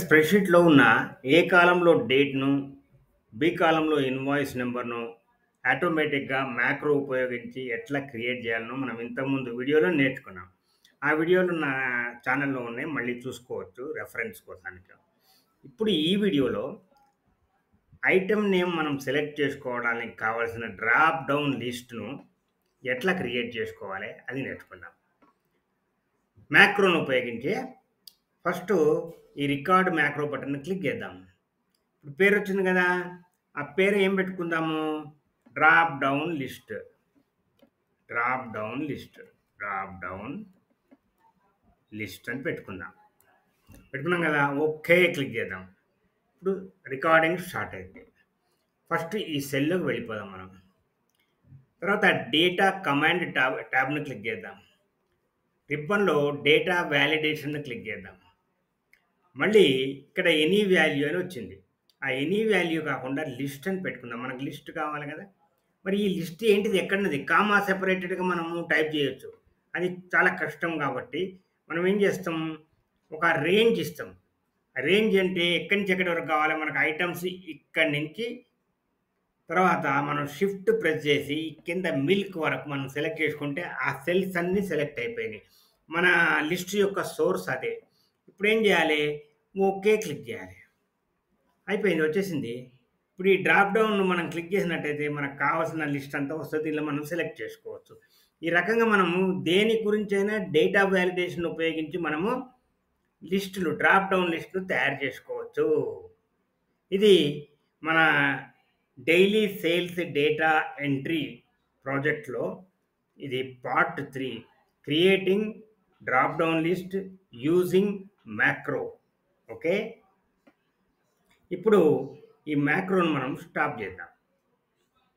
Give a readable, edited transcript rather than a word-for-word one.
స్ప్రెడ్‌షీట్‌లో ఉన్న ఏ కాలమ్‌లో డేట్‌ను, బి కాలమ్‌లో ఇన్వాయిస్ నంబర్‌ను ఆటోమేటిక్‌గా మ్యాక్రో ఉపయోగించి ఎట్లా క్రియేట్ చేయాలనో మనం ఇంతకుముందు వీడియోలో నేర్చుకున్నాం. ఆ వీడియోలు నా ఛానెల్‌లో ఉన్నాయి. మళ్ళీ చూసుకోవచ్చు రెఫరెన్స్ కోసానికి. ఇప్పుడు ఈ వీడియోలో ఐటెమ్ నేమ్ మనం సెలెక్ట్ చేసుకోవడానికి కావాల్సిన డ్రాప్ డౌన్ లిస్ట్‌ను ఎట్లా క్రియేట్ చేసుకోవాలి అది నేర్చుకుందాం. మ్యాక్రోను ఉపయోగించి ఫస్టు ఈ రికార్డ్ మ్యాక్రో బటన్‌ని క్లిక్ చేద్దాం. ఇప్పుడు పేరొచ్చింది గదా! ఆ పేరు ఏం పెట్టుకుందాము? Drop down list. Drop down list. Drop down list అని పెట్టుకుందాం. పెట్టుకున్నాం గదా! ఓకే క్లిక్ చేద్దాం. ఇప్పుడు రికార్డింగ్ స్టార్ట్ అయింది. ఫస్ట్ ఈ సెల్‌లోకి వెళ్ళిపోదాం మనం. తర్వాత డేటా కమాండ్ ట్యాబ్‌ని క్లిక్ చేద్దాం. రిబ్బన్‌లో డేటా వాలిడేషన్‌ని క్లిక్ చేద్దాం. మళ్ళీ ఇక్కడ ఎనీ వాల్యూ అని వచ్చింది. ఆ ఎనీ వాల్యూ కాకుండా లిస్ట్ అని పెట్టుకుందాం. మనకు లిస్ట్ కావాలి కదా! మరి ఈ లిస్ట్ ఏంటిది? ఎక్కడనది? కామా సెపరేటెడ్‌గా మనము టైప్ చేయొచ్చు. అది చాలా కష్టం కాబట్టి మనం ఏం చేస్తాం? ఒక రేంజ్ ఇస్తాం. రేంజ్ అంటే ఎక్కడి నుంచి ఎక్కడి వరకు కావాలి? మనకు ఐటెమ్స్ ఇక్కడి నుంచి తర్వాత మనం షిఫ్ట్ ప్రెస్ చేసి కింద మిల్క్ వరకు మనం సెలెక్ట్ చేసుకుంటే ఆ సెల్స్ అన్నీ సెలెక్ట్ అయిపోయినాయి. మన లిస్ట్ యొక్క సోర్స్ అదే. ఇప్పుడేం చేయాలి? ఓకే క్లిక్ చేయాలి. అయిపోయింది వచ్చేసింది. ఇప్పుడు ఈ డ్రాప్ డౌన్ మనం క్లిక్ చేసినట్టయితే మనకు కావాల్సిన లిస్ట్ అంతా వస్తది. దీనిలో మనం సెలెక్ట్ చేసుకోవచ్చు. ఈ రకంగా మనము దేని గురించైనా డేటా వాలిడేషన్ ఉపయోగించి మనము లిస్టులు డ్రాప్ డౌన్ లిస్టులు తయారు చేసుకోవచ్చు. ఇది మన డైలీ సేల్స్ డేటా ఎంట్రీ ప్రాజెక్ట్‌లో ఇది part 3 creating drop down list using macro. Okay. ఇప్పుడు ఈ మ్యాక్రోని మనం స్టాప్ చేద్దాం.